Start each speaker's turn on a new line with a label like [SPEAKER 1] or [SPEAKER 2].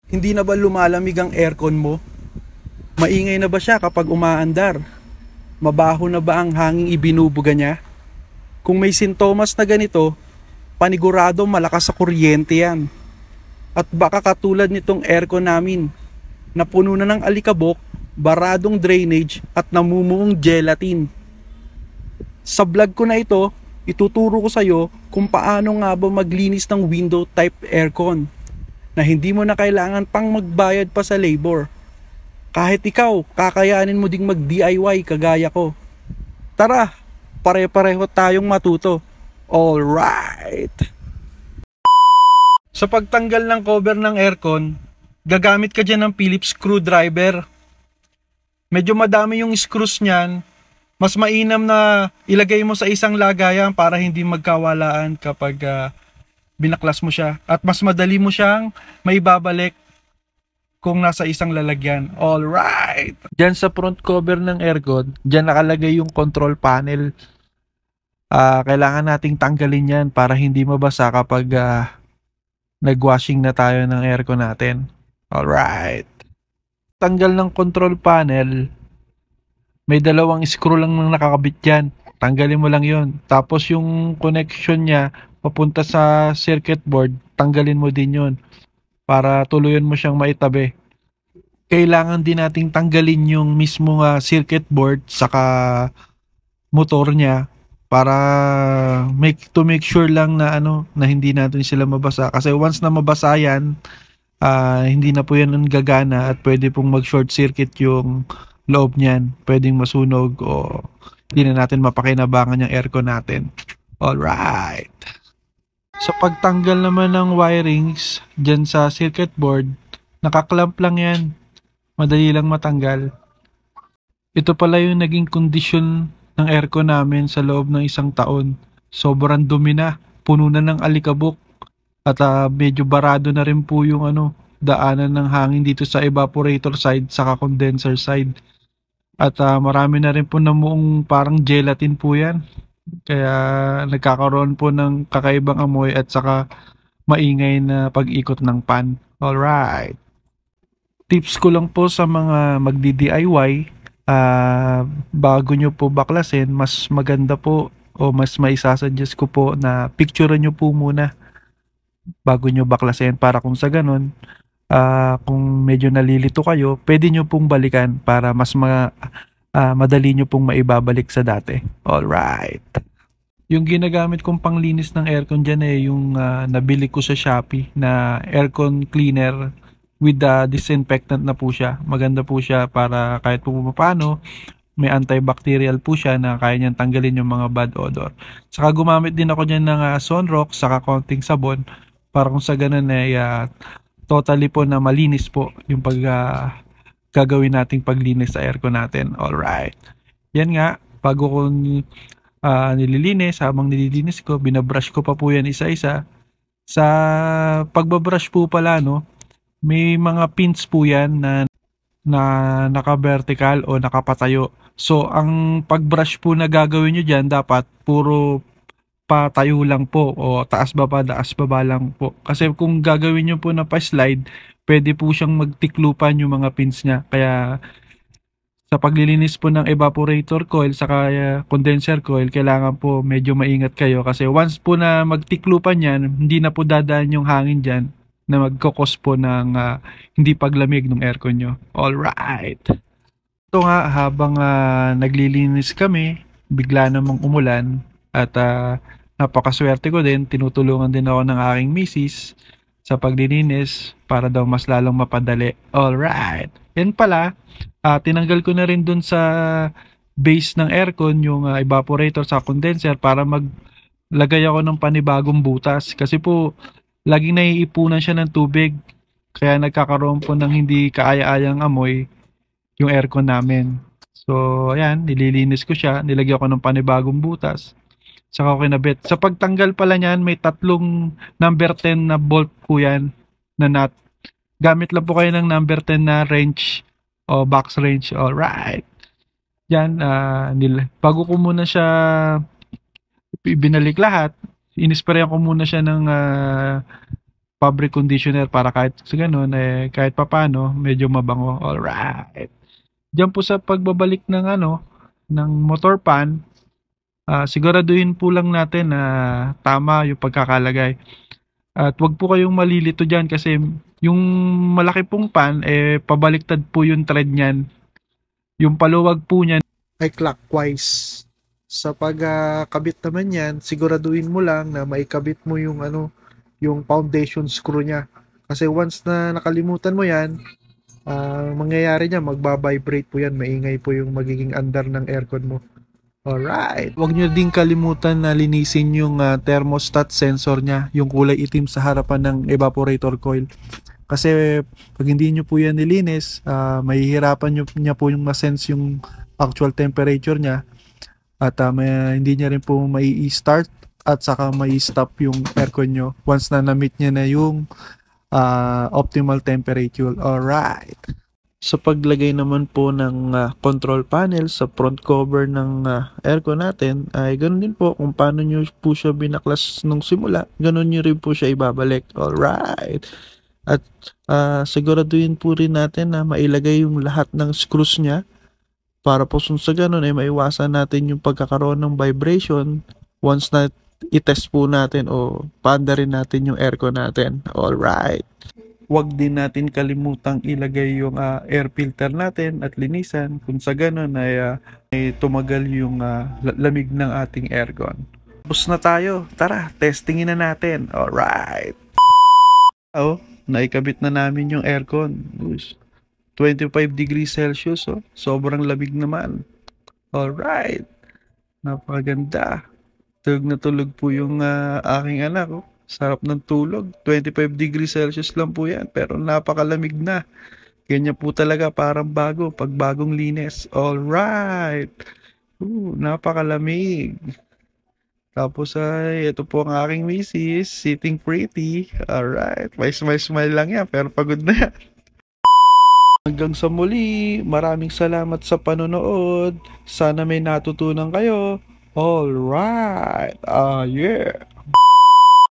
[SPEAKER 1] Hindi na ba lumalamig ang aircon mo? Maingay na ba siya kapag umaandar? Mabaho na ba ang hanging ibinubuga niya? Kung may sintomas na ganito, panigurado malakas sa kuryente yan. At baka katulad nitong aircon namin, na puno na ng alikabok, baradong drainage at namumuong gelatin. Sa vlog ko na ito, ituturo ko sa iyo kung paano nga ba maglinis ng window type aircon na hindi mo na kailangan pang magbayad pa sa labor. Kahit ikaw, kakayanin mo ding mag-DIY kagaya ko. Tara, pare-pareho tayong matuto. Alright! Sa pagtanggal ng cover ng aircon, gagamit ka dyan ng Phillips screwdriver. Medyo madami yung screws niyan. Mas mainam na ilagay mo sa isang lagayan para hindi magkawalaan kapag binaklas mo siya. At mas madali mo siyang maibabalik kung nasa isang lalagyan. Alright! Diyan sa front cover ng aircon, diyan nakalagay yung control panel. Kailangan nating tanggalin yan para hindi mabasa kapag nagwashing na tayo ng aircon natin. Alright! Tanggal ng control panel, may dalawang screw lang nang nakakabit dyan. Tanggalin mo lang yon. Tapos yung connection niya papunta sa circuit board, tanggalin mo din yon para tuluyan mo siyang maitabi. Kailangan din nating tanggalin yung mismong circuit board saka motor niya para to make sure lang na na hindi natin sila mabasa. Kasi once na mabasa yan, hindi na po yan gagana at pwede pong mag-short circuit yung loob niyan. Pwedeng masunog o hindi na natin mapakinabangan yung aircon natin. Alright. Sa pagtanggal naman ng wirings dyan sa circuit board, nakaklamp lang yan. Madali lang matanggal. Ito pala yung naging kondisyon ng aircon namin sa loob ng isang taon. Sobrang dumi na. Puno na ng alikabok. At medyo barado na rin po yung daanan ng hangin dito sa evaporator side saka condenser side. At marami na rin po namuong parang gelatin po yan. Kaya nagkakaroon po ng kakaibang amoy at saka maingay na pag-ikot ng pan. Alright. Tips ko lang po sa mga magdi-DIY, bago nyo po baklasin, mas maganda po o mas maisasuggest ko po na picturean nyo po muna bago nyo baklasin para kung sa ganun, kung medyo nalilito kayo, pwede nyo pong balikan para mas madali nyo pong maibabalik sa dati. Alright. Yung ginagamit kong panglinis ng aircon dyan yung nabili ko sa Shopee na aircon cleaner with disinfectant na po siya. Maganda po siya para kahit po paano, may antibacterial po siya na kaya niyang tanggalin yung mga bad odor. Saka gumamit din ako dyan ng Sunrock saka konting sabon para kung sa ganun totally po na malinis po yung gagawin nating paglinis sa aircon natin. Alright. Yan nga, bago ko nililinis, habang nililinis ko, binabrush ko pa po yan isa-isa. Sa pagbabrush po pala, may mga pins po yan na naka-vertical o nakapatayo. So, ang pagbrush po na gagawin nyo dyan, dapat puro patayo lang po o taas baba lang po. Kasi kung gagawin nyo po na pa-slide, pwede po siyang magtiklupan yung mga pins niya. Kaya sa paglilinis po ng evaporator coil saka condenser coil, kailangan po medyo maingat kayo kasi once po na magtiklupan yan, hindi na po dadaan yung hangin dyan na magkakos po ng hindi paglamig ng aircon nyo. Alright. Ito nga, habang naglilinis kami, bigla namang umulan at napakaswerte ko din, tinutulungan din ako ng aking misis sa paglilinis para daw mas lalong mapadali. Alright. Yan pala, tinanggal ko na rin dun sa base ng aircon yung evaporator sa condenser para maglagay ako ng panibagong butas. Kasi po, laging naiipunan siya ng tubig. Kaya nagkakaroon po ng hindi kaaya-ayang amoy yung aircon namin. So, ayan, nililinis ko siya. Nilagyan ko ng panibagong butas. Saka ko kinabit. Sa pagtanggal pala niyan, may tatlong number 10 na bolt po yan na nut. Gamit lang po kayo ng number 10 na wrench o box wrench. Alright. Yan, bago ko muna siya binalik lahat, inisprayan ko muna siya ng fabric conditioner para kahit sa ganun, kahit papano, medyo mabango. Alright. Diyan po sa pagbabalik ng ng motor pan, siguraduhin po lang natin na tama yung pagkakalagay. At wag po kayong malilito dyan kasi yung malaki pong pan, pabaliktad po yung thread niyan. Yung paluwag po niyan ay clockwise. Sa pagkabit naman yan, siguraduhin mo lang na maikabit mo yung yung foundation screw niya. Kasi once na nakalimutan mo yan, mangyayari niya, magbabibrate po yan, maingay po yung magiging andar ng aircon mo. Alright. Huwag nyo din kalimutan na linisin yung thermostat sensor niya, yung kulay itim sa harapan ng evaporator coil. Kasi pag hindi nyo po yan nilinis, mahihirapan niya po yung ma-sense yung actual temperature niya. At hindi niya rin po mai-start at saka mai-stop yung aircon nyo once na na-meet niya na yung optimal temperature. Alright. Sa paglagay naman po ng control panel sa front cover ng aircon natin, ay ganoon din po kung paano nyo po siya binaklas nung simula, ganoon nyo rin po siya ibabalik. Alright. At siguraduhin po rin natin na mailagay yung lahat ng screws niya para po sa ganun ay maiwasan natin yung pagkakaroon ng vibration once na i-test po natin o paanda rin natin yung aircon natin. Alright. Huwag din natin kalimutang ilagay yung air filter natin at linisan kung sa ganun ay tumagal yung lamig ng ating aircon. Tapos na tayo. Tara, testingin na natin. Alright. Oh, naikabit na namin yung aircon. 25 degrees Celsius. Oh. Sobrang lamig naman. Alright. Napakaganda. Tulog na tulog po yung aking anak. Oh. Sarap ng tulog. 25 degrees Celsius lang po yan. Pero napakalamig na. Ganyan po talaga. Parang bago. Pag bagong linis. Alright. Napakalamig. Tapos ay, ito po ang aking misis. Sitting pretty. Alright. May smile lang yan. Pero pagod na yan. Hanggang sa muli. Maraming salamat sa panonood. Sana may natutunan kayo. Alright. Yeah.